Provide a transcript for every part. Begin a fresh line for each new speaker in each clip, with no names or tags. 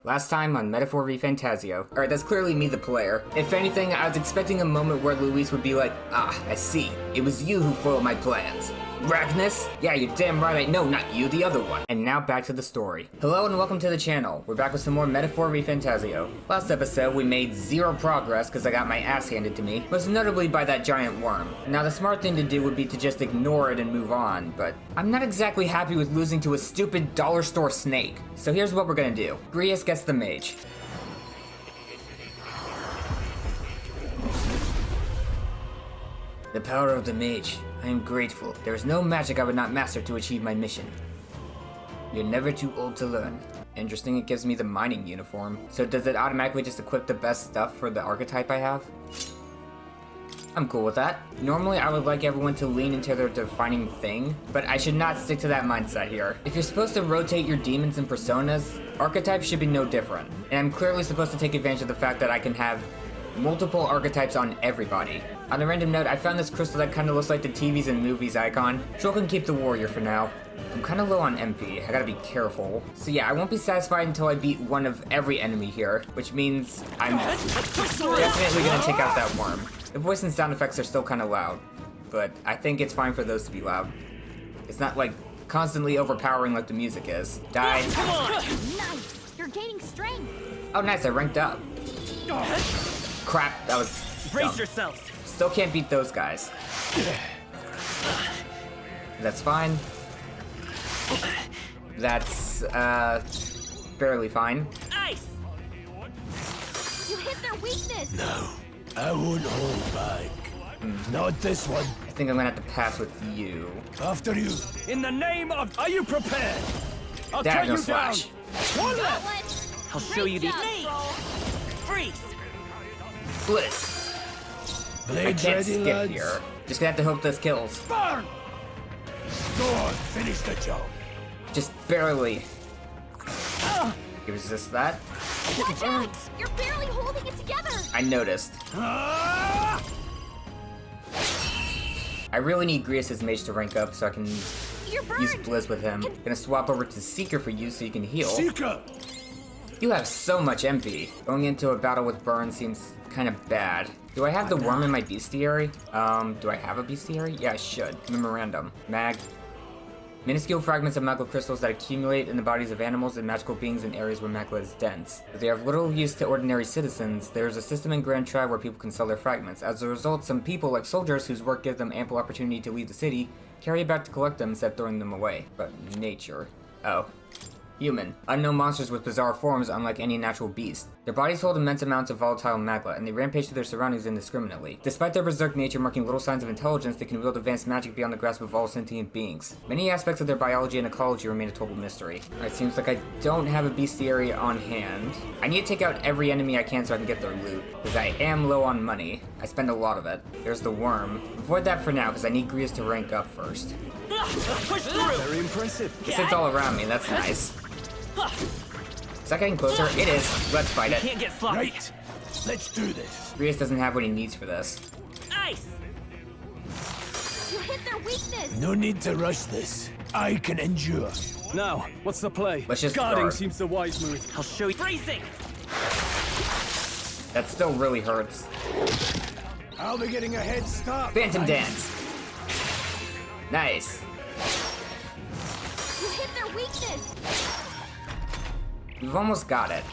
Last time on Metaphor ReFantazio. Alright, that's clearly me the player. If anything, I was expecting a moment where Luis would be like, "Ah, I see. It was you who foiled my plans." Ragnus? Yeah, you're damn right I know, not you, the other one. And now back to the story. Hello and welcome to the channel. We're back with some more Metaphor ReFantazio. Last episode, we made zero progress because I got my ass handed to me, most notably by that giant worm. Now the smart thing to do would be to just ignore it and move on, but I'm not exactly happy with losing to a stupid dollar store snake. So here's what we're gonna do. Grius gets the mage. The power of the mage. I am grateful. There is no magic I would not master to achieve my mission. You're never too old to learn. Interesting, it gives me the mining uniform. So does it automatically just equip the best stuff for the archetype I have? I'm cool with that. Normally I would like everyone to lean into their defining thing, but I should not stick to that mindset here. If you're supposed to rotate your demons and personas, archetypes should be no different. And I'm clearly supposed to take advantage of the fact that I can have multiple archetypes on everybody. On a random note, I found this crystal that kind of looks like the TVs and movies icon. Joel can keep the warrior for now. I'm kind of low on MP, I gotta be careful. So yeah, I won't be satisfied until I beat one of every enemy here, which means I'm definitely gonna take out that worm. The voice and sound effects are still kind of loud, but I think it's fine for those to be loud. It's not like constantly overpowering like the music is. Die.
Come on! Nice! You're gaining strength!
Oh nice, I ranked up. Crap, that was
Brace
dumb.
yourselves.
Still can't beat those guys. That's fine. That's, barely fine.
Ice!
You hit their weakness!
No, I won't hold back. Not this one.
I think I'm gonna have to pass with you.
After you.
In the name of... Are you prepared? I'll
Dagger
cut you
slash.
down. One
Got
left.
one!
I'll show you the...
Great job,
Freeze!
Bliss. I
Blade
can't
ready,
skip
lads.
here. Just gonna have to hope this kills.
Burn!
Go on, finish the job.
Just barely. You resist that?
Watch out! You're barely holding it together!
I noticed.
Ah!
I really need Grius' mage to rank up so I can
You're burned!
use Blizz with him. Gonna swap over to Seeker for you so you can heal.
Seeker!
You have so much MP. Going into a battle with Burn seems kind of bad. Do I have the worm in my bestiary? Do I have a bestiary? Yeah, I should. Memorandum. Mag. Minuscule fragments of magma crystals that accumulate in the bodies of animals and magical beings in areas where magma is dense. But they are of little use to ordinary citizens. There is a system in Grand Tribe where people can sell their fragments. As a result, some people, like soldiers whose work gives them ample opportunity to leave the city, carry it back to collect them instead of throwing them away. But nature. Oh. Human. Unknown monsters with bizarre forms unlike any natural beast. Their bodies hold immense amounts of volatile magma, and they rampage through their surroundings indiscriminately. Despite their berserk nature marking little signs of intelligence, they can wield advanced magic beyond the grasp of all sentient beings. Many aspects of their biology and ecology remain a total mystery. It seems like I don't have a bestiary on hand. I need to take out every enemy I can so I can get their loot, because I am low on money. I spend a lot of it. There's the worm. Avoid that for now, because I need Grius to rank up first.
Let's push through! Very impressive.
It sits all around me, that's nice. Is that getting closer? It is. Let's fight it.
Can't get sloppy.
Right. Let's do this.
Grius doesn't have what he needs for this.
Ice!
You hit their weakness!
No need to rush this. I can endure.
Now, what's the play?
Let's just
Guarding
guard.
seems the wise move. I'll show you. Freezing!
That still really hurts.
I'll be getting a head start.
Phantom Dance. Nice.
You hit their weakness!
We've almost got it.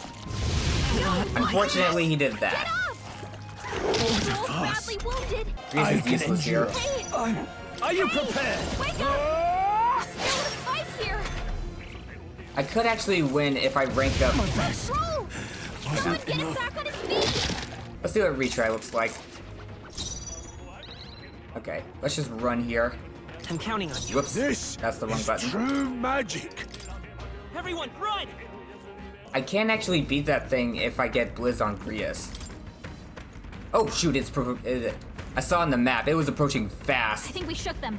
Unfortunately, he did
Get
that.
up! Joel's badly wounded!
Grius
I
is
can
useless here.
endure.
Hey!
Are you prepared?
Wake up! We're still in a fight here!
I could actually win if I ranked up.
Control! Someone's getting back on his feet!
Let's see what retry looks like. Okay, let's just run here.
I'm counting on you.
Whoops,
This
that's the wrong
is
button.
true magic.
Everyone, run!
I can't actually beat that thing if I get Blizz on Grius. Oh shoot, I saw on the map, it was approaching
I
fast.
think we shook them.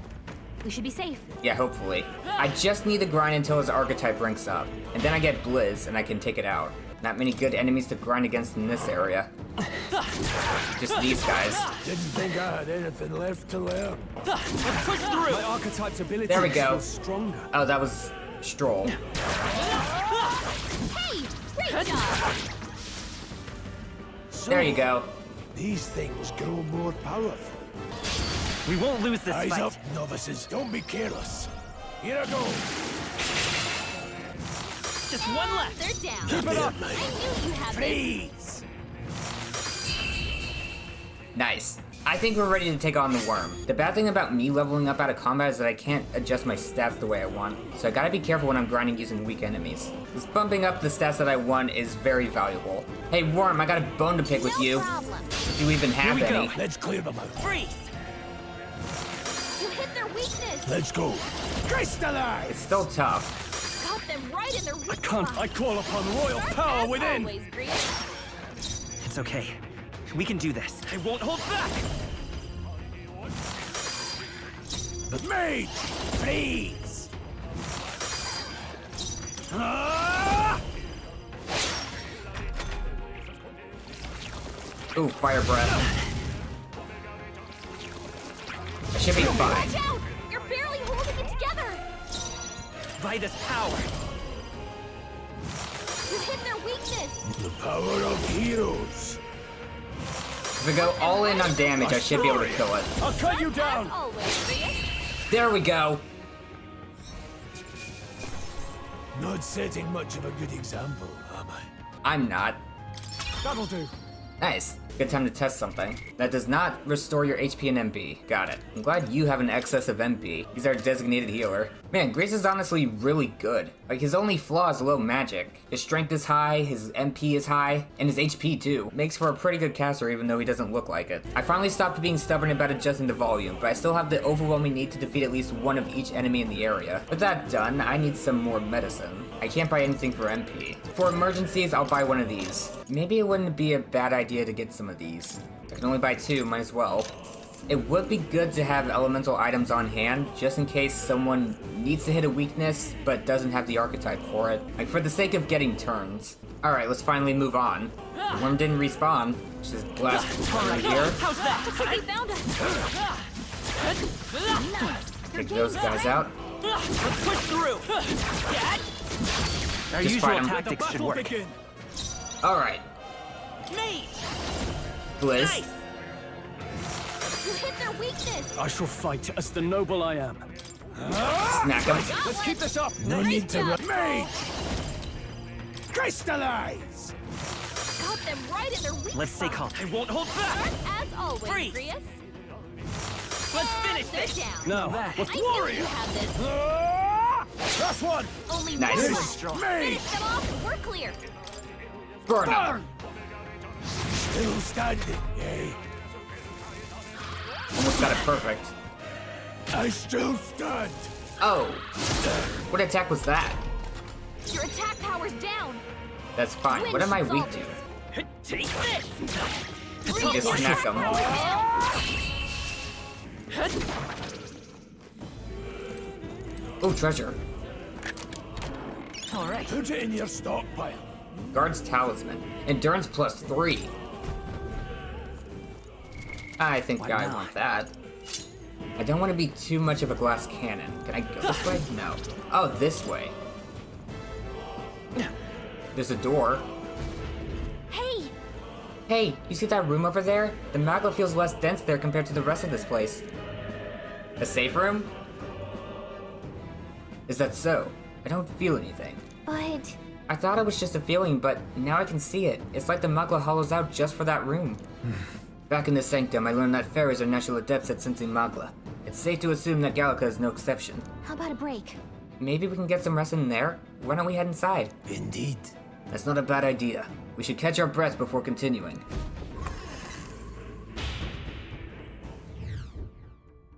We should be safe.
Yeah, hopefully. I just need to grind until his archetype ranks up. And then I get Blizz and I can take it out. Not many good enemies to grind against in this area. Just these guys.
Didn't think I had anything left to learn.
Let's push through! My archetype's ability
There we go.
is stronger.
Oh, that was Stroll.
Hey! Great job!
So,
There you go.
these things grow more powerful.
We won't lose this
Eyes
fight.
up, novices. Don't be careless. Here I go.
Just one left.
They're down.
Keep it up.
I knew you had this.
Freeze!
Nice. I think we're ready to take on the worm. The bad thing about me leveling up out of combat is that I can't adjust my stats the way I want, so I gotta be careful when I'm grinding using weak enemies. This bumping up the stats that I want is very valuable. Hey worm, I got a bone to pick with
No
you.
problem.
If you even have
Here we
any.
go.
Let's clear them out.
Freeze.
You hit their weakness.
Let's go. Crystallize!
It's still tough.
Got them right in their weak
I can't.
spot.
I call upon royal power
As
within.
always, Grius.
It's okay. We can do this. I won't hold back.
Mage! Freeze! Ah!
Ooh, fire breath. I should be fine.
Watch out! You're barely holding it together.
By this power.
You hit their weakness.
The power of heroes.
If I go all in on damage, I should be able to kill it.
I'll cut you
As
down.
always, Grius.
There we go.
Not setting much of a good example, am I?
I'm not.
That'll do.
Nice. Good time to test something. That does not restore your HP and MP. Got it. I'm glad you have an excess of MP. He's our designated healer. Man, Grace is honestly really good. Like, his only flaw is low magic. His strength is high, his MP is high, and his HP too. Makes for a pretty good caster even though he doesn't look like it. I finally stopped being stubborn about adjusting the volume, but I still have the overwhelming need to defeat at least one of each enemy in the area. With that done, I need some more medicine. I can't buy anything for MP. For emergencies, I'll buy one of these. Maybe it wouldn't be a bad idea to get some of these. I can only buy two, might as well. It would be good to have elemental items on hand, just in case someone needs to hit a weakness, but doesn't have the archetype for it. Like, for the sake of getting turns. Alright, let's finally move on. The worm didn't respawn. Just blast right here.
How's that?
Looks like they found us. Nice. They're
Take those
getting
guys out.
Let's push through. Our
Just
usual
fight 'em.
tactics should work.
Alright,
Mate.
Blizz.
Nice.
You hit their weakness.
I shall fight as the noble I am.
Smack him.
Let's keep this up.
No need to
job.
run. Mage! Crystallize!
Got them right in their weak
Let's stay
spot.
calm. I won't hold back.
As always,
Freeze.
Grius.
Let's finish
They're
this.
down.
No.
I
With
knew
warrior.
you had this.
Ah! Last one!
Only
Nice.
one
This
left.
Mage!
Finish them off and we're clear.
Burn him.
Still standing, eh?
Almost got it perfect.
I still stand.
Oh. What attack was that?
Your attack power's down.
That's fine. What am I weak to?
Take this.
You just smack him. Oh, treasure.
All right.
Put it in your stockpile.
Guard's Talisman. Endurance +3. I think I
not?
want that. I don't want to be too much of a glass cannon. Can I go this way? No. Oh, this way. There's a door.
Hey,
Hey, you see that room over there? The magma feels less dense there compared to the rest of this place. A safe room? Is that so? I don't feel anything.
but
I thought it was just a feeling, but now I can see it. It's like the magma hollows out just for that room. Back in the Sanctum, I learned that fairies are natural adepts at sensing magma. It's safe to assume that Gallica is no exception.
how about a break?
Maybe we can get some rest in there? Why don't we head inside?
Indeed.
That's not a bad idea. We should catch our breath before continuing.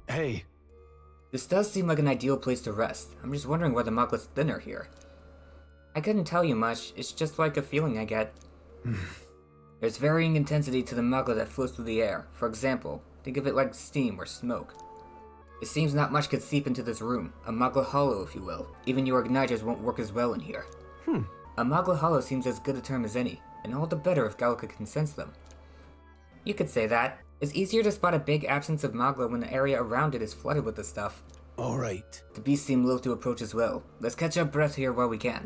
Hey.
This does seem like an ideal place to rest. I'm just wondering why the magma's thinner here. I couldn't tell you much, it's just like a feeling I get. There's varying intensity to the magma that flows through the air. For example, think of it like steam or smoke. It seems not much could seep into this room, a magma hollow if you will. Even your igniters won't work as well in here. A magma hollow seems as good a term as any, and all the better if Gallica can sense them. You could say that. It's easier to spot a big absence of magma when the area around it is flooded with the stuff.
All right.
The beasts seem loath to approach as well. Let's catch our breath here while we can.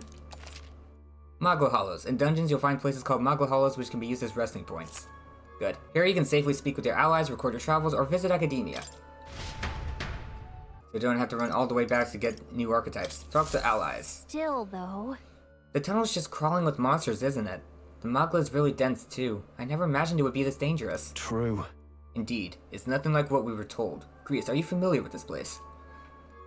Magla Hollows. In dungeons, you'll find places called Magla Hollows which can be used as resting points. Good. Here you can safely speak with your allies, record your travels, or visit academia. So you don't have to run all the way back to get new archetypes. Talk to allies.
Still, though.
The tunnel's just crawling with monsters, isn't it? The Magla is really dense, too. I never imagined it would be this dangerous.
True.
Indeed. It's nothing like what we were told. Grease, are you familiar with this place?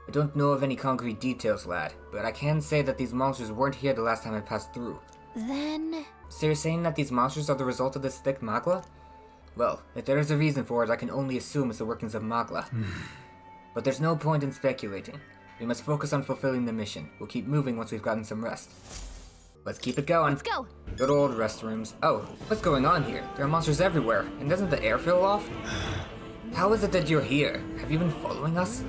I don't know of any concrete details, lad, but I can say that these monsters weren't here the last time I passed through.
Then...
So you're saying that these monsters are the result of this thick Magla? Well, if there is a reason for it, I can only assume it's the workings of Magla. But there's no point in speculating. We must focus on fulfilling the mission. We'll keep moving once we've gotten some rest. Let's keep it going.
Let's go.
Good old restrooms. Oh, what's going on here? There are monsters everywhere, and doesn't the air feel off? How is it that you're here? Have you been following us?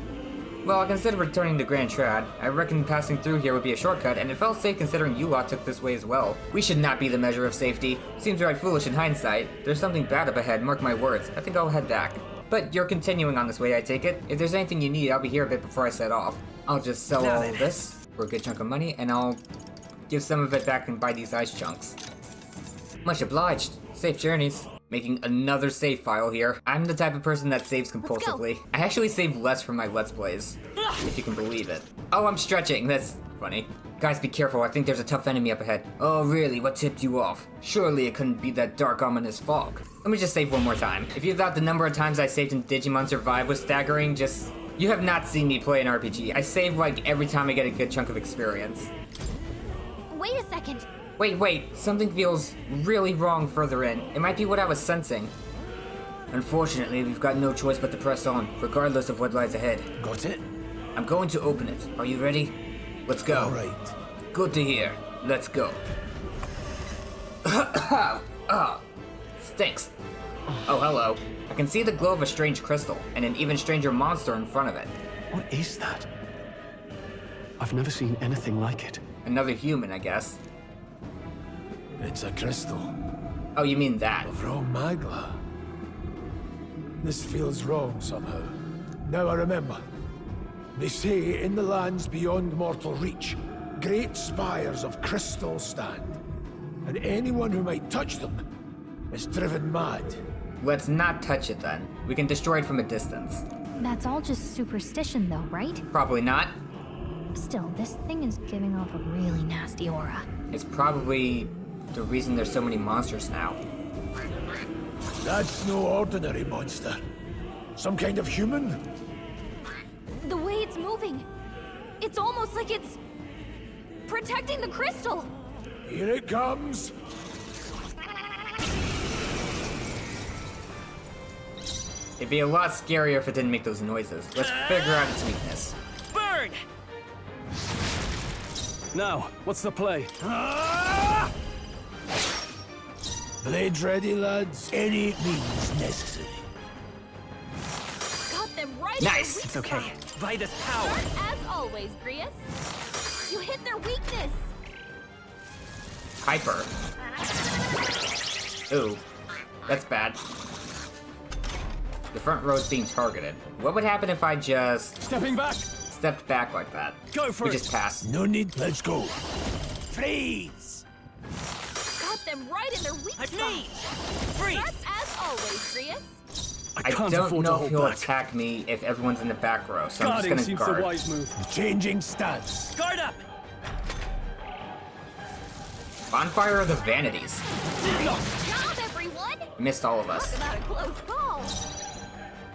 Well, I considered returning to Grand Trad. I reckoned passing through here would be a shortcut, and it felt safe considering you lot took this way as well. We should not be the measure of safety. Seems right foolish in hindsight. There's something bad up ahead, mark my words. I think I'll head back. But you're continuing on this way, I take it. If there's anything you need, I'll be here a bit before I set off. I'll just sell all of this for a good chunk of money, and I'll give some of it back and buy these ice chunks. Much obliged. Safe journeys. Making another save file here. I'm the type of person that saves compulsively. I actually save less from my Let's Plays, if you can believe it. Oh, I'm stretching. That's funny. Guys, be careful. I think there's a tough enemy up ahead. Oh, really? What tipped you off? Surely it couldn't be that dark, ominous fog. Let me just save one more time. If you thought the number of times I saved in Digimon Survive was staggering, just... You have not seen me play an RPG. I save like every time I get a good chunk of experience.
Wait a second.
Wait, something feels really wrong further in. It might be what I was sensing. Unfortunately, we've got no choice but to press on, regardless of what lies ahead.
Got it?
I'm going to open it. Are you ready? Let's go.
All right.
Good to hear. Let's go. Stinks. Oh, hello. I can see the glow of a strange crystal, and an even stranger monster in front of it.
What is that? I've never seen anything like it.
Another human, I guess.
It's a crystal
Oh, you mean that?
of raw Magla. This feels wrong somehow. Now I remember. They say in the lands beyond mortal reach, great spires of crystal stand. And anyone who might touch them is driven mad.
Let's not touch it then. We can destroy it from a distance.
That's all just superstition, though, right?
Probably not.
Still, this thing is giving off a really nasty aura.
It's probably the reason there's so many monsters now.
That's no ordinary monster. Some kind of human?
The way it's moving, it's almost like it's protecting the crystal.
Here it comes.
It'd be a lot scarier if it didn't make those noises. Let's figure out its weakness.
Burn!
Now, what's the play?
Blades ready, lads. Any means necessary.
Got them right.
Nice.
In
It's
their weak
okay.
spot.
By this power.
As always, Grius. You hit their weakness.
Hyper. Ooh, that's bad. The front row's being targeted. What would happen if I just
Stepping back!
stepped back like that?
Go for
We
it!
just passed.
No need. Let's go.
Freeze!
Got them right in their weak spot.
Freeze! Freeze!
As always, Grius.
I
can't
don't
afford to
know if
hold
he'll
back.
attack me if everyone's in the back row, so
Guarding
I'm just
seems
gonna
the
guard.
wise move.
Changing stance.
Guard up!
Bonfire of the Vanities.
Job, everyone.
Missed all of us.
Talk about a close call.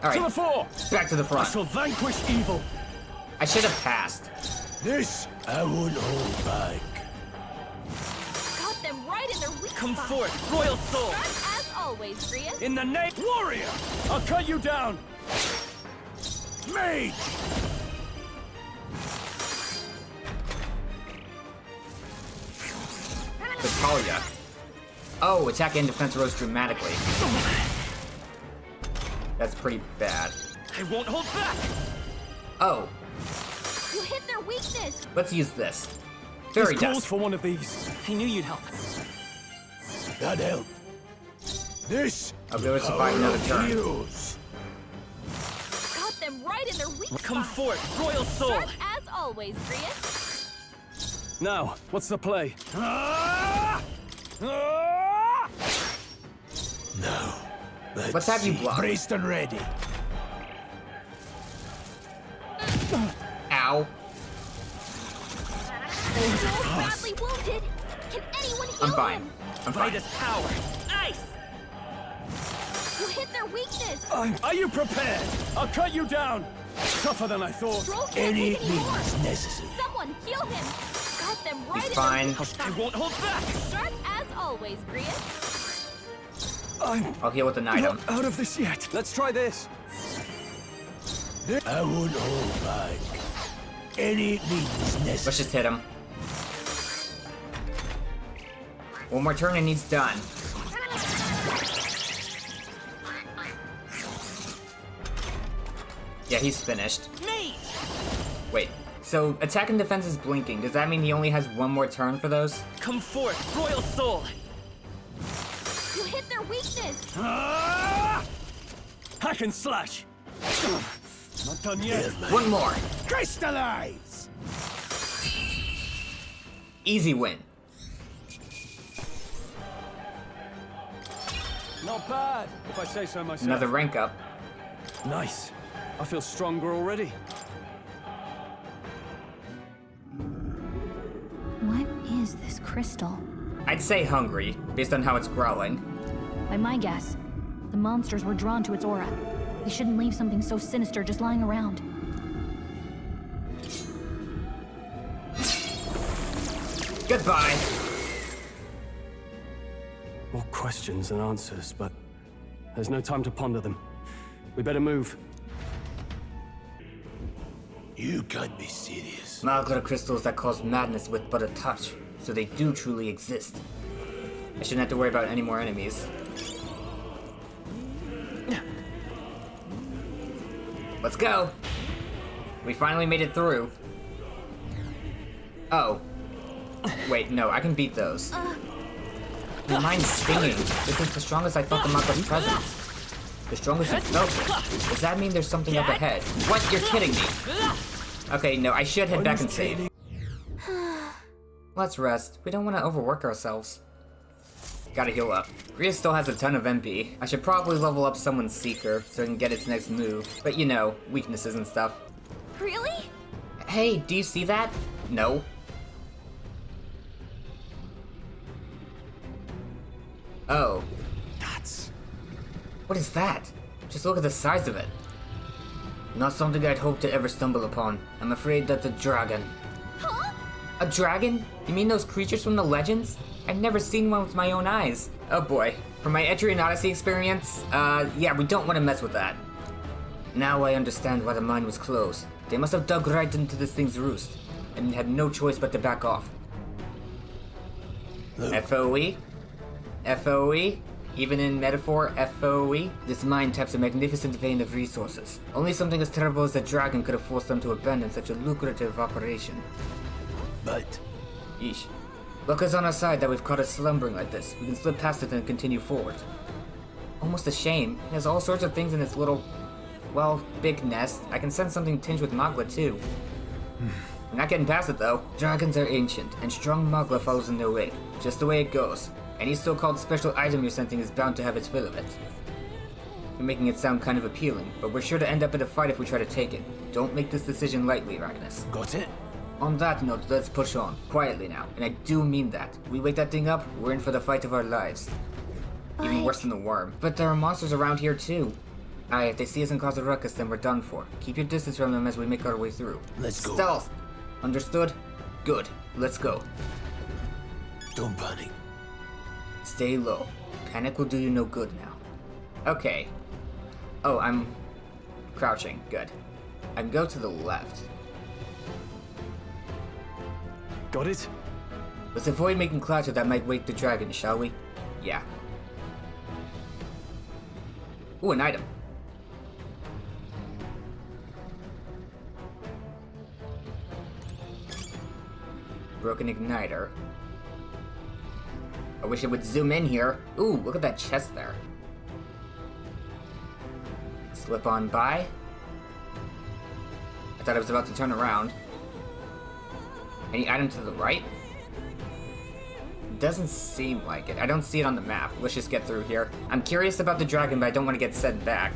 All
To the
right,
fore!
back to the
I
front.
shall vanquish evil.
I should have passed.
This I won't hold back.
Got them right in their weak
Come
spot.
forth, royal soul!
As always, Grius.
In the name...
Warrior! I'll cut you down!
Mage!
Battalia. Oh, attack and defense rose dramatically. That's pretty bad.
I won't hold back!
Oh,
You hit their weakness.
let's use this. Fairy
This calls
dust.
for one of these.
I knew you'd help.
That helped. This
I'll be able to
power
survive another
of
turn.
heroes.
Got them right in their weak
Come
spot.
forth, royal soul!
As always, Grius.
Now, what's the play?
No.
Let's have you block.
Braced and ready.
Ow.
Joel's badly wounded. Can anyone heal
I'm fine.
him?
I'm fine.
Greatest power. Ice!
You hit their weakness.
Are you prepared? I'll cut you down! Tougher than I thought.
Joel can't
Any
take it anymore.
means necessary.
Someone heal him. Got them right
He's
in
fine.
the weak
I won't hold back!
Sharp as always, Grius.
I'm
I'll heal with an item.
not out of this yet. Let's try this.
I won't hold back. Any means necessary.
Let's just hit him. One more turn and he's done. Yeah, he's finished.
Me!
Wait, so attack and defense is blinking. Does that mean he only has one more turn for those?
Come forth, royal soul!
You hit their weakness.
Hack and slash. Not done yet.
One more.
Crystallize!
Easy win.
Not bad, if I say so myself.
Another rank up.
Nice. I feel stronger already.
What is this crystal?
I'd say hungry, based on how it's growling.
By my guess, the monsters were drawn to its aura. We shouldn't leave something so sinister just lying around.
Goodbye.
More questions than answers, but there's no time to ponder them. We better move.
You can't be serious.
Magla crystals that cause madness with but a touch, so they do truly exist. I shouldn't have to worry about any more enemies. Let's go! We finally made it through. Oh. Wait, no, I can beat those. My mind's stinging. This is the strongest I felt the Magla's presence. The strongest you felt it. Does that mean there's something up ahead? What? You're kidding me! Okay, no, I should head back and save. Let's rest. We don't want to overwork ourselves. Gotta heal up. Grius still has a ton of MP. I should probably level up someone's Seeker so I can get its next move. But you know, weaknesses and stuff.
Really?
Hey, do you see that? No. Oh.
That's...
What is that? Just look at the size of it. Not something I'd hoped to ever stumble upon. I'm afraid that's a dragon.
Huh?
A dragon? You mean those creatures from the legends? I've never seen one with my own eyes. Oh boy. From my Etrian Odyssey experience, yeah, we don't want to mess with that. Now I understand why the mine was closed. They must have dug right into this thing's roost, and had no choice but to back off. FOE? FOE? Even in metaphor, FOE? This mine taps a magnificent vein of resources. Only something as terrible as a dragon could have forced them to abandon such a lucrative operation.
But
Yeesh. Luck is on our side that we've caught it slumbering like this. We can slip past it and continue forward. Almost a shame. It has all sorts of things in its little, well, big nest. I can sense something tinged with Magla too. We're not getting past it though. Dragons are ancient, and strong Magla follows in their wake. Just the way it goes. Any so-called special item you're sensing is bound to have its fill of it. You're making it sound kind of appealing, but we're sure to end up in a fight if we try to take it. Don't make this decision lightly, Arachnus.
got it?
On that note, let's push on. Quietly now, and I do mean that. We wake that thing up, we're in for the fight of our lives. Even worse than the worm. But there are monsters around here too. Aye, if they see us and cause a ruckus, then we're done for. Keep your distance from them as we make our way through.
Let's go.
Stealth! Understood? Good. Let's go.
Don't panic.
Stay low. Panic will do you no good now. Okay. Oh, I'm crouching. Good. I can go to the left.
Got it?
Let's avoid making clatter that might wake the dragon, shall we? Yeah. Ooh, an item. Broken igniter. I wish it would zoom in here. Ooh, look at that chest there. Slip on by. I thought I was about to turn around. Any item to the right? Doesn't seem like it. I don't see it on the map. Let's just get through here. I'm curious about the dragon, but I don't want to get sent back.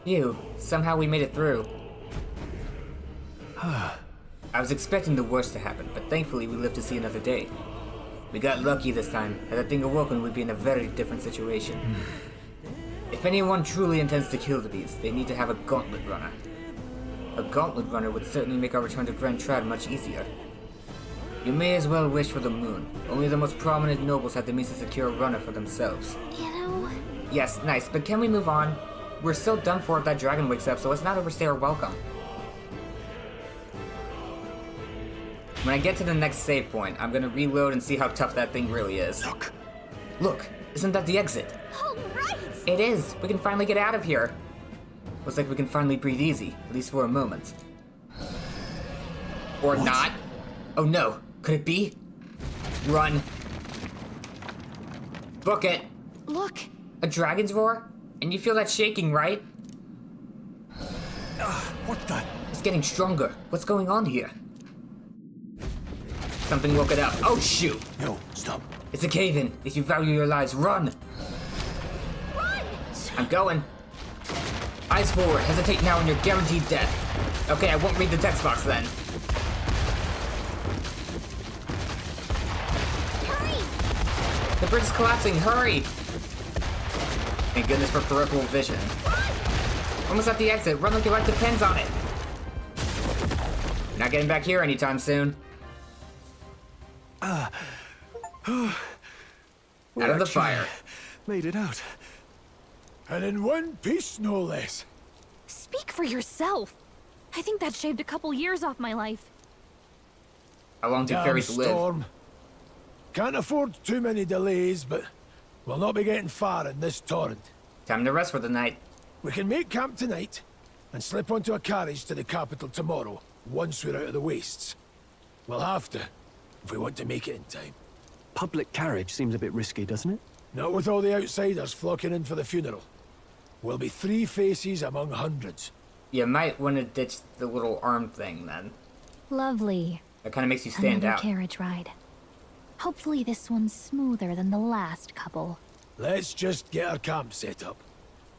Phew. Somehow we made it through. I was expecting the worst to happen, but thankfully we lived to see another day. We got lucky this time. Had that thing awoken, we'd be in a very different situation. If anyone truly intends to kill the beast, they need to have a gauntlet runner. A gauntlet runner would certainly make our return to Grand Trad much easier. You may as well wish for the moon. Only the most prominent nobles have the means to secure a runner for themselves.
You know...
Yes, nice, but can we move on? We're so done for if that dragon wakes up, so let's not overstay our welcome. When I get to the next save point, I'm gonna reload and see how tough that thing really is. Look, isn't that the exit?
Oh, right!
It is! We can finally get out of here! Looks like we can finally breathe easy, at least for a moment. Or not. Oh no, could it be? Run. Book it!
Look!
A dragon's roar? And you feel that shaking, right?
What the?
It's getting stronger. What's going on here? Something woke it up. Oh shoot!
No, stop.
It's a cave-in. If you value your lives, run!
Run!
I'm going. Eyes forward. Hesitate now and you're guaranteed death. Okay, I won't read the text box then.
Hurry!
The bridge is collapsing. Hurry! Thank goodness for peripheral vision. Almost at the exit. Run like your life depends on it. Not getting back here anytime soon. Out of the fire.
Made it out.
And in one piece, no less.
Speak for yourself. I think that shaved a couple years off my life.
How long do fairies live?
Storm. Can't afford too many delays, but we'll not be getting far in this torrent.
Time to rest for the night.
We can make camp tonight and slip onto a carriage to the capital tomorrow, once we're out of the wastes. We'll have to, if we want to make it in time.
Public carriage seems a bit risky, doesn't it?
Not with all the outsiders flocking in for the funeral. We'll be 3 faces among hundreds.
You might want to ditch the little arm thing then.
Lovely.
That kind of makes you stand
Another
out.
carriage ride. Hopefully this one's smoother than the last couple.
Let's just get our camp set up.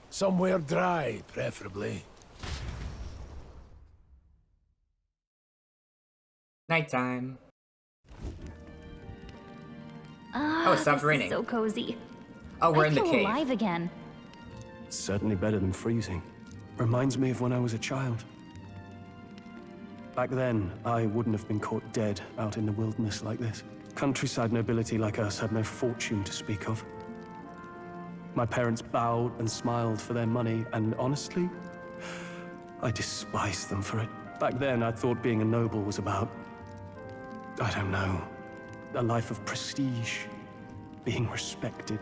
Somewhere dry, preferably.
Nighttime.
Ah,
Oh, it stopped
this is
raining.
so cozy.
Oh, we're
I
in the
feel
cave.
alive again.
It's certainly better than freezing. Reminds me of when I was a child. Back then, I wouldn't have been caught dead out in the wilderness like this. Countryside nobility like us had no fortune to speak of. My parents bowed and smiled for their money, and honestly, I despised them for it. Back then, I thought being a noble was about, I don't know, a life of prestige, being respected.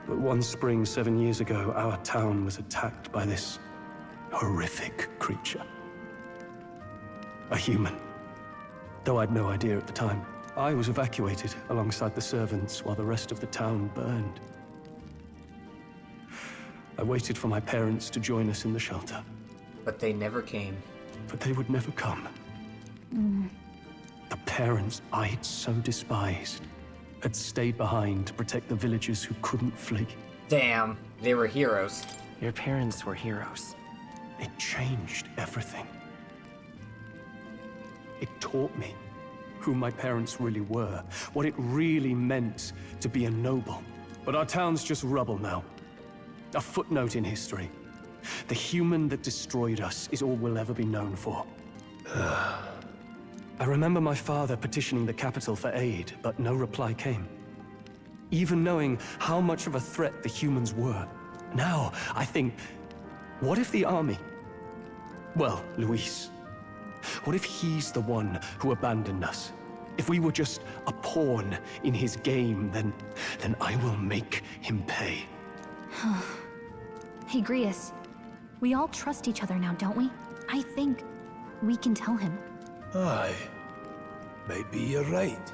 But one spring 7 years ago, our town was attacked by this horrific creature. A human. Though I'd no idea at the time. I was evacuated alongside the servants while the rest of the town burned. I waited for my parents to join us in the shelter.
But they never came.
But they would never come. The parents I'd so despised had stayed behind to protect the villagers who couldn't flee.
Damn, they were heroes.
Your parents were heroes.
It changed everything. It taught me who my parents really were, what it really meant to be a noble. But our town's just rubble now. A footnote in history. The human that destroyed us is all we'll ever be known for. I remember my father petitioning the capital for aid, but no reply came. Even knowing how much of a threat the humans were. Now, I think, what if the army? Well, Luis. What if he's the one who abandoned us? If we were just a pawn in his game, then I will make him pay.
Hey, Grius. We all trust each other now, don't we? I think we can tell him.
Aye. Maybe you're right.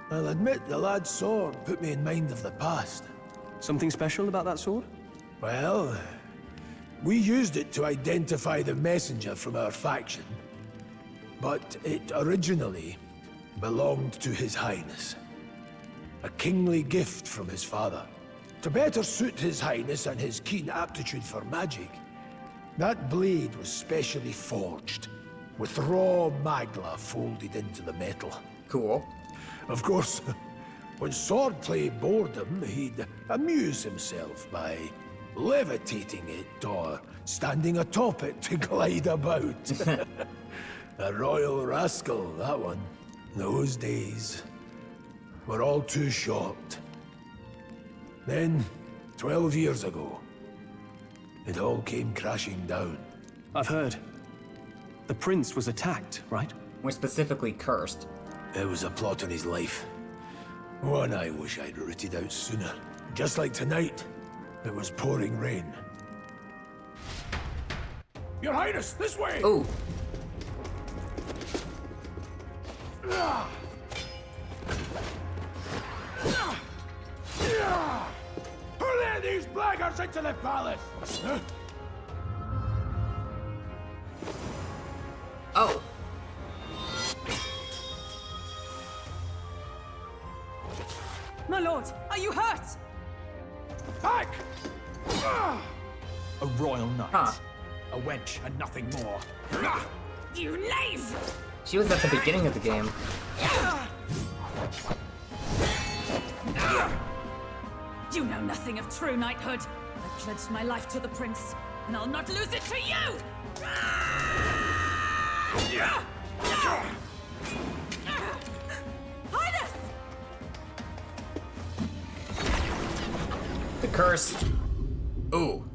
I'll admit the lad's sword put me in mind of the past.
Something special about that sword?
Well, we used it to identify the messenger from our faction. But it originally belonged to His Highness. A kingly gift from his father. To better suit His Highness and his keen aptitude for magic, that blade was specially forged, with raw magla folded into the metal.
Cool.
Of course, when swordplay bored him, he'd amuse himself by levitating it or standing atop it to glide about. A royal rascal, that one. Those days were all too short. Then, 12 years ago, it all came crashing down.
I've heard. The prince was attacked, right?
More specifically, cursed.
It was a plot on his life. One I wish I'd rooted out sooner. Just like tonight, it was pouring rain. Your Highness, this way!
Ooh.
Who let these blackguards into the palace?
Oh.
My lord, are you hurt?
Back!
A royal knight.
Huh.
A wench and nothing more.
You knave!
She was at the beginning of the game.
You know nothing of true knighthood. I pledged my life to the prince, and I'll not lose it to you! Highness!
The curse. Ooh.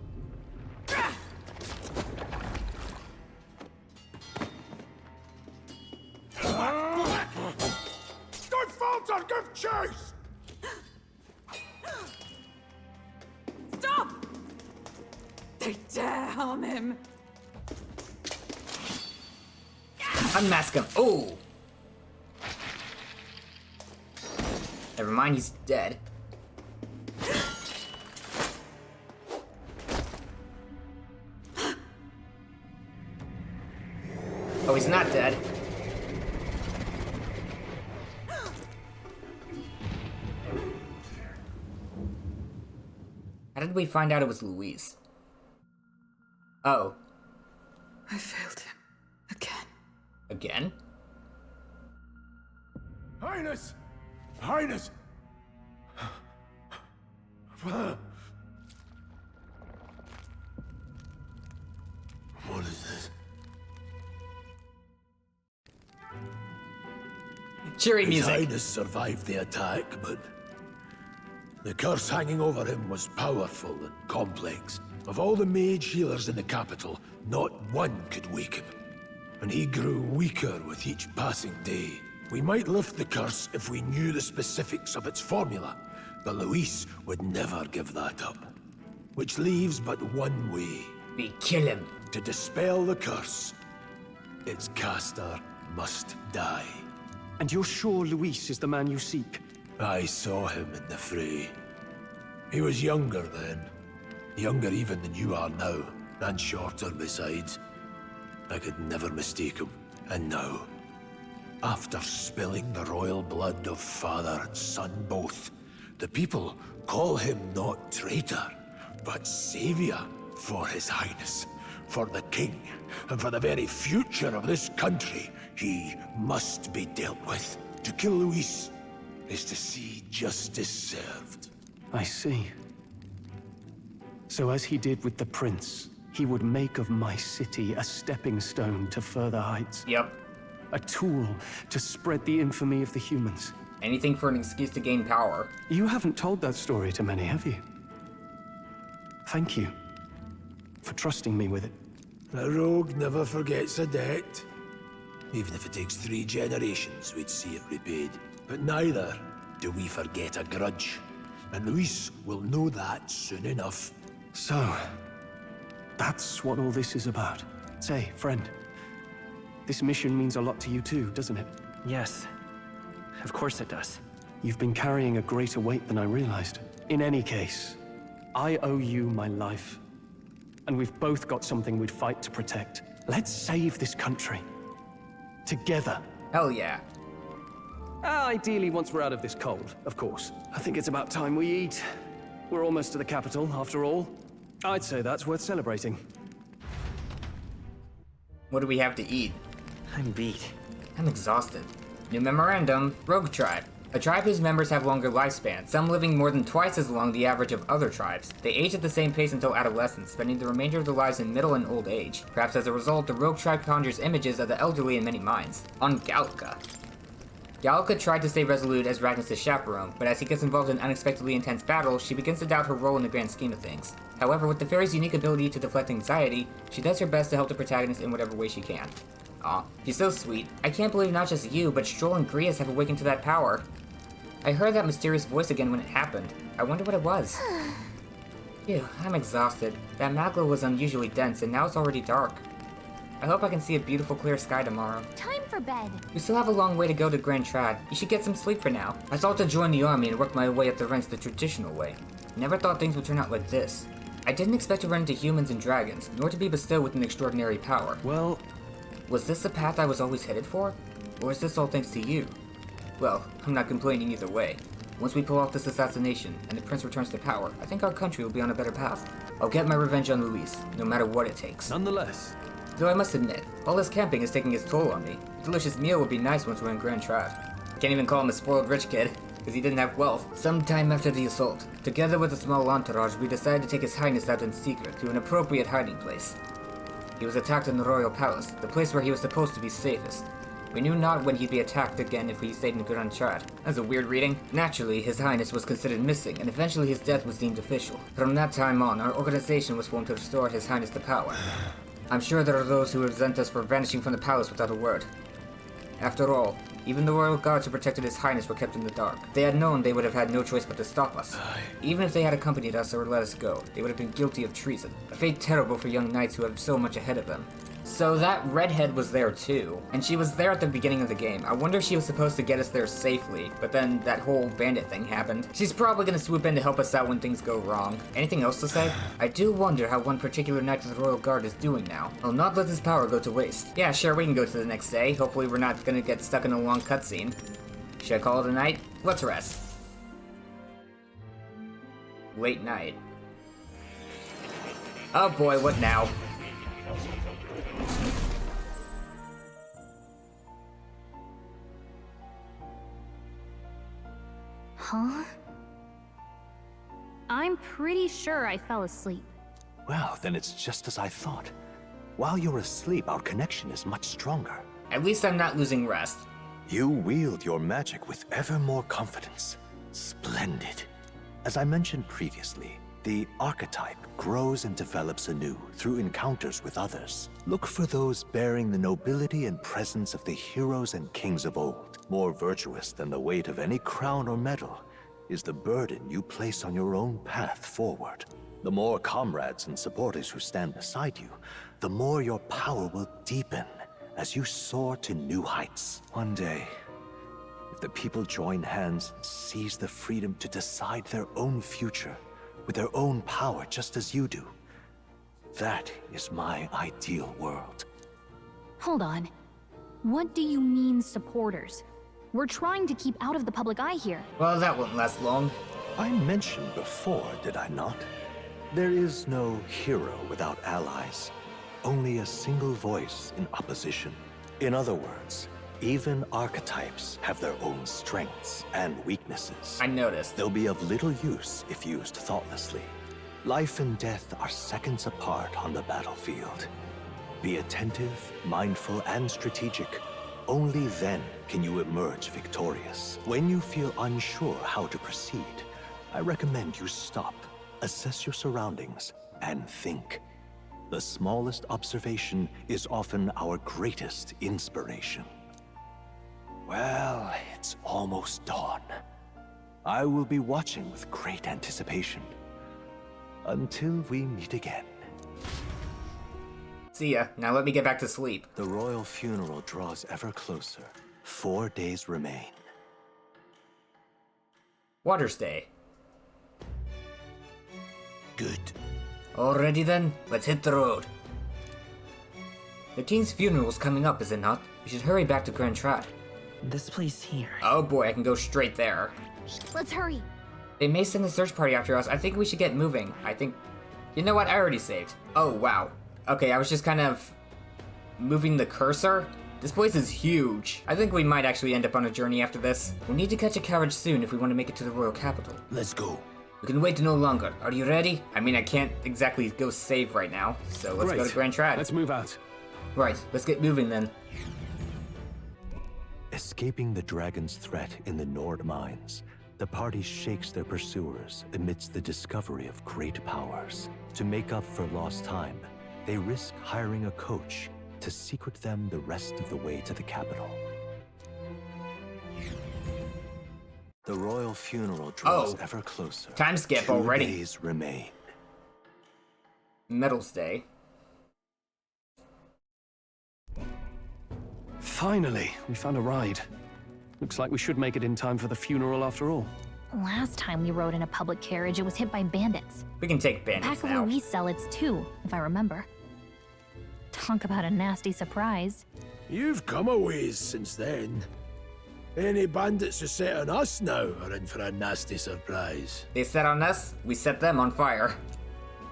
Don't falter! Give chase!
Stop! They dare harm him.
Unmask him. Ooh. Never mind, he's dead. Oh, he's not dead. How did we find out it was Luis? Oh.
I failed him. Again.
Again?
Highness! Highness! What is this?
Cheery
His
music.
Highness survived the attack, but the curse hanging over him was powerful and complex. Of all the mage healers in the capital, not one could wake him. And he grew weaker with each passing day. We might lift the curse if we knew the specifics of its formula, but Luis would never give that up. Which leaves but one way.
We kill him.
To dispel the curse, its caster must die.
And you're sure Luis is the man you seek?
I saw him in the fray. He was younger then. Younger even than you are now, and shorter besides. I could never mistake him. And now, after spilling the royal blood of father and son both, the people call him not traitor, but savior for His Highness, for the king, and for the very future of this country. He must be dealt with. To kill Luis is to see justice served.
I see. So as he did with the prince, he would make of my city a stepping stone to further heights.
Yep.
A tool to spread the infamy of the humans.
Anything for an excuse to gain power.
You haven't told that story to many, have you? Thank you for trusting me with it.
A rogue never forgets a debt. Even if it takes 3 generations, we'd see it repaid. But neither do we forget a grudge. And Luis will know that soon enough.
So, that's what all this is about. Say, friend, this mission means a lot to you too, doesn't it?
Yes. Of course it does.
You've been carrying a greater weight than I realized. In any case, I owe you my life. And we've both got something we'd fight to protect. Let's save this country. Together.
Hell yeah.
Ideally, once we're out of this cold, of course. I think it's about time we eat. We're almost to the capital, after all. I'd say that's worth celebrating.
What do we have to eat?
I'm beat.
I'm exhausted. New memorandum, Rogue Tribe. A tribe whose members have longer lifespans, some living more than twice as long the average of other tribes. They age at the same pace until adolescence, spending the remainder of their lives in middle and old age. Perhaps as a result, the Rogue Tribe conjures images of the elderly in many minds. On Galca. Galca tried to stay resolute as Ragnas' chaperone, but as he gets involved in unexpectedly intense battle, she begins to doubt her role in the grand scheme of things. However, with the fairy's unique ability to deflect anxiety, she does her best to help the protagonist in whatever way she can. Aw, she's so sweet. I can't believe not just you, but Stroll and Grias have awakened to that power. I heard that mysterious voice again when it happened. I wonder what it was. Phew, I'm exhausted. That magla was unusually dense, and now it's already dark. I hope I can see a beautiful clear sky tomorrow.
Time for bed.
We still have a long way to go to Grand Trad. You should get some sleep for now. I thought to join the army and work my way up the ranks the traditional way. Never thought things would turn out like this. I didn't expect to run into humans and dragons, nor to be bestowed with an extraordinary power.
Well,
was this the path I was always headed for? Or is this all thanks to you? Well, I'm not complaining either way. Once we pull off this assassination, and the prince returns to power, I think our country will be on a better path. I'll get my revenge on Luis, no matter what it takes.
nonetheless.
Though I must admit, all this camping is taking its toll on me. A delicious meal would be nice once we're in Grand Trad. I can't even call him a spoiled rich kid, because he didn't have wealth. Sometime after the assault, together with a small entourage, we decided to take His Highness out in secret to an appropriate hiding place. He was attacked in the royal palace, the place where he was supposed to be safest. We knew not when he'd be attacked again if we stayed in Grand Trad. That's a weird reading. Naturally, His Highness was considered missing, and eventually his death was deemed official. From that time on, our organization was formed to restore His Highness to power. I'm sure there are those who resent us for vanishing from the palace without a word. After all, even the royal guards who protected His Highness were kept in the dark. If they had known, they would have had no choice but to stop us. Even if they had accompanied us or let us go, they would have been guilty of treason. A fate terrible for young knights who have so much ahead of them. So that redhead was there too, and she was there at the beginning of the game. I wonder if she was supposed to get us there safely, but then that whole bandit thing happened. She's probably gonna swoop in to help us out when things go wrong. Anything else to say? I do wonder how one particular knight of the Royal Guard is doing now. I'll not let his power go to waste. Yeah, sure, we can go to the next day. Hopefully we're not gonna get stuck in a long cutscene. Should I call it a night? Let's rest. Late night. Oh boy, what now?
Huh? I'm pretty sure I fell asleep.
Well, then it's just as I thought. While you're asleep, our connection is much stronger.
At least I'm not losing rest.
You wield your magic with ever more confidence. Splendid. As I mentioned previously, the archetype grows and develops anew through encounters with others. Look for those bearing the nobility and presence of the heroes and kings of old. More virtuous than the weight of any crown or medal is the burden you place on your own path forward. The more comrades and supporters who stand beside you, the more your power will deepen as you soar to new heights. One day, if the people join hands and seize the freedom to decide their own future with their own power just as you do, that is my ideal world.
Hold on. What do you mean, supporters? We're trying to keep out of the public eye here.
Well, that won't last long.
I mentioned before, did I not? There is no hero without allies. Only a single voice in opposition. In other words, even archetypes have their own strengths and weaknesses.
I noticed.
They'll be of little use if used thoughtlessly. Life and death are seconds apart on the battlefield. Be attentive, mindful, and strategic. Only then can you emerge victorious. When you feel unsure how to proceed, I recommend you stop, assess your surroundings, and think. The smallest observation is often our greatest inspiration. Well, it's almost dawn. I will be watching with great anticipation. Until we meet again.
See ya. Now let me get back to sleep.
The royal funeral draws ever closer. 4 days remain.
Water's Day.
Good.
Already then, let's hit the road. The king's funeral's coming up, is it not? We should hurry back to Grand Trad.
This place here.
Oh boy, I can go straight there.
Let's hurry.
They may send a search party after us. I think we should get moving. You know what? I already saved. Oh, wow. Okay, I was just kind of moving the cursor. This place is huge. I think we might actually end up on a journey after this. We need to catch a carriage soon if we want to make it to the royal capital.
Let's go.
We can wait no longer. Are you ready? I mean, I can't exactly go save right now, so let's go to Grand Trad.
Let's move out.
Right, let's get moving then.
Escaping the dragon's threat in the Nord mines, the party shakes their pursuers amidst the discovery of great powers. To make up for lost time, they risk hiring a coach to secret them the rest of the way to the capital. The royal funeral draws ever closer.
Time skip
2
already.
days remain.
Medals Day.
Finally, we found a ride. Looks like we should make it in time for the funeral after all.
Last time we rode in a public carriage, it was hit by bandits.
We can take bandits
Pack of
now.
Louise zealots too, if I remember. Talk about a nasty surprise.
You've come a ways since then. Any bandits who set on us now are in for a nasty surprise.
They set on us, we set them on fire.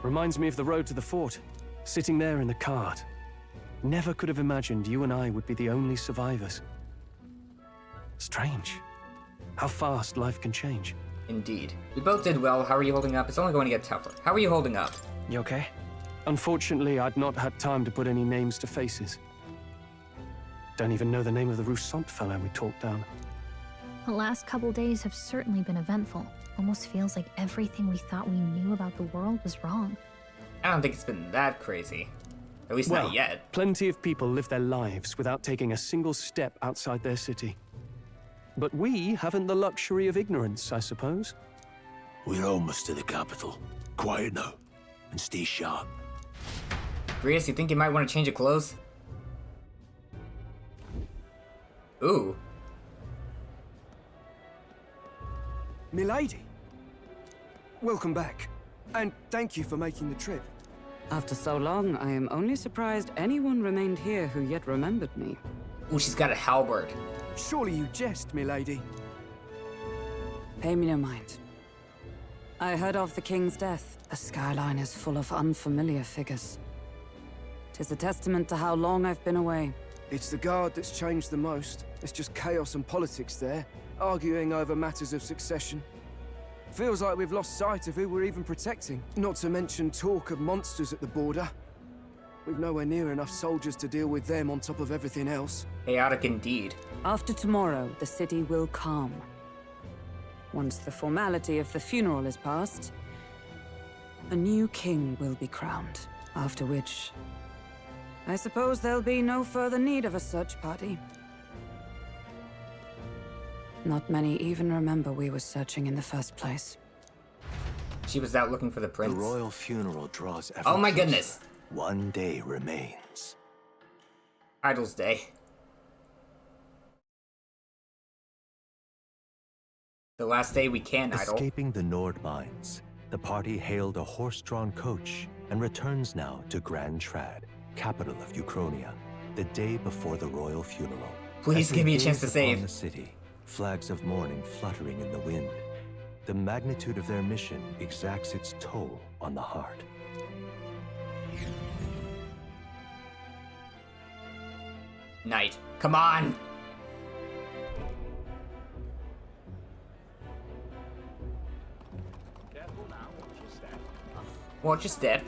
Reminds me of the road to the fort. Sitting there in the cart. Never could have imagined you and I would be the only survivors. Strange. How fast life can change.
Indeed. We both did well. How are you holding up? It's only going to get tougher. How are you holding up?
You okay? Unfortunately, I'd not had time to put any names to faces. Don't even know the name of the Roussant fellow we talked down.
The last couple days have certainly been eventful. Almost feels like everything we thought we knew about the world was wrong.
I don't think it's been that crazy. At least
Well,
not yet.
plenty of people live their lives without taking a single step outside their city. But we haven't the luxury of ignorance, I suppose.
We're almost to the capital. Quiet now, and stay sharp.
Grius, you think you might want to change your clothes? Ooh.
Milady, welcome back, and thank you for making the trip.
After so long, I am only surprised anyone remained here who yet remembered me.
Ooh, she's got a halberd.
Surely you jest, milady.
Pay me no mind. I heard of the king's death. The skyline is full of unfamiliar figures. 'Tis a testament to how long I've been away.
It's the guard that's changed the most. It's just chaos and politics there, arguing over matters of succession. Feels like we've lost sight of who we're even protecting. Not to mention talk of monsters at the border. We've nowhere near enough soldiers to deal with them on top of everything else.
Chaotic indeed.
After tomorrow, the city will calm. Once the formality of the funeral is past, a new king will be crowned. After which, I suppose there'll be no further need of a search party. Not many even remember we were searching in the first place.
She was out looking for the
The
prince.
royal funeral draws ever
Oh my
closer.
goodness.
1 day remains.
Idol's Day. The last day we can idle.
Escaping the Nord mines, the party hailed a horse-drawn coach and returns now to Grand Trad, capital of Euchronia, the day before the royal funeral.
Please
As they
give me a
gaze
chance to
upon
save.
the city, flags of mourning fluttering in the wind. The magnitude of their mission exacts its toll on the heart.
Night. Come on! Watch your step.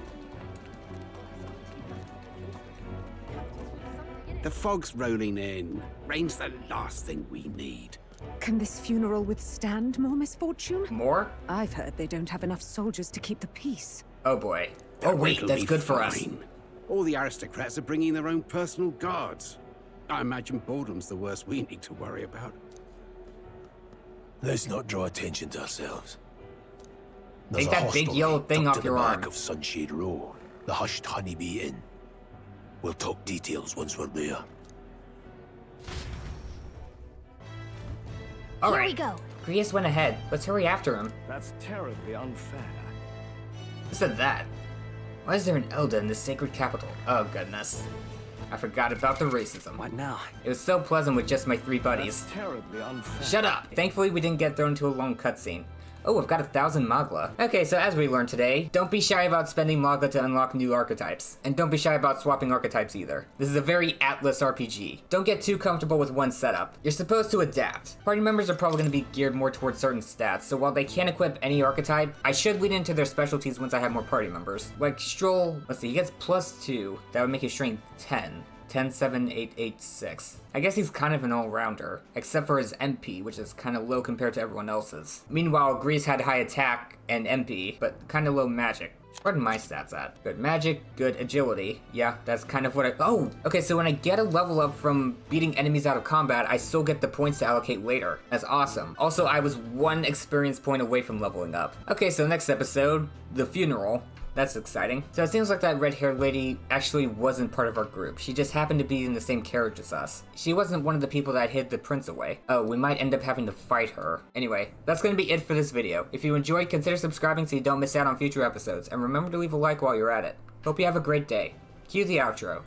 The fog's rolling in. Rain's the last thing we need.
Can this funeral withstand more misfortune?
More?
I've heard they don't have enough soldiers to keep the peace.
Oh boy. Oh wait,
It'll
that's
be
good for us.
fine. All the aristocrats are bringing their own personal guards. I imagine boredom's the worst we need to worry about.
Let's not draw attention to ourselves.
Take that big yellow thing
tucked
off
in
your
the
arm.
back of Sunshade Row, the hushed honeybee inn. We'll talk details once we're there.
Here
Alright.
we go.
Grius went ahead. Let's hurry after him.
That's terribly unfair.
Who said that? Why is there an Elda in this sacred capital? Oh goodness. I forgot about the racism.
What now?
It was so pleasant with just my 3 buddies.
That's terribly unfair.
Shut up! Thankfully, we didn't get thrown into a long cutscene. Oh, I've got 1,000 Magla. Okay, so as we learned today, don't be shy about spending Magla to unlock new archetypes. And don't be shy about swapping archetypes either. This is a very Atlus RPG. Don't get too comfortable with one setup. You're supposed to adapt. Party members are probably going to be geared more towards certain stats, so while they can't equip any archetype, I should lean into their specialties once I have more party members. Like Stroll, let's see, he gets +2. That would make his strength 10. 10, 7, 8, 8, 6. I guess he's kind of an all-rounder, except for his MP, which is kind of low compared to everyone else's. Meanwhile, Grease had high attack and MP, but kind of low magic. Where are my stats at? Good magic, good agility. Yeah, that's kind of what I... Oh! Okay, so when I get a level up from beating enemies out of combat, I still get the points to allocate later. That's awesome. Also, I was 1 experience point away from leveling up. Okay, so next episode, the funeral. That's exciting. So it seems like that red-haired lady actually wasn't part of our group. She just happened to be in the same carriage as us. She wasn't one of the people that hid the prince away. Oh, we might end up having to fight her. Anyway, that's gonna be it for this video. If you enjoyed, consider subscribing so you don't miss out on future episodes. And remember to leave a like while you're at it. Hope you have a great day. Cue the outro.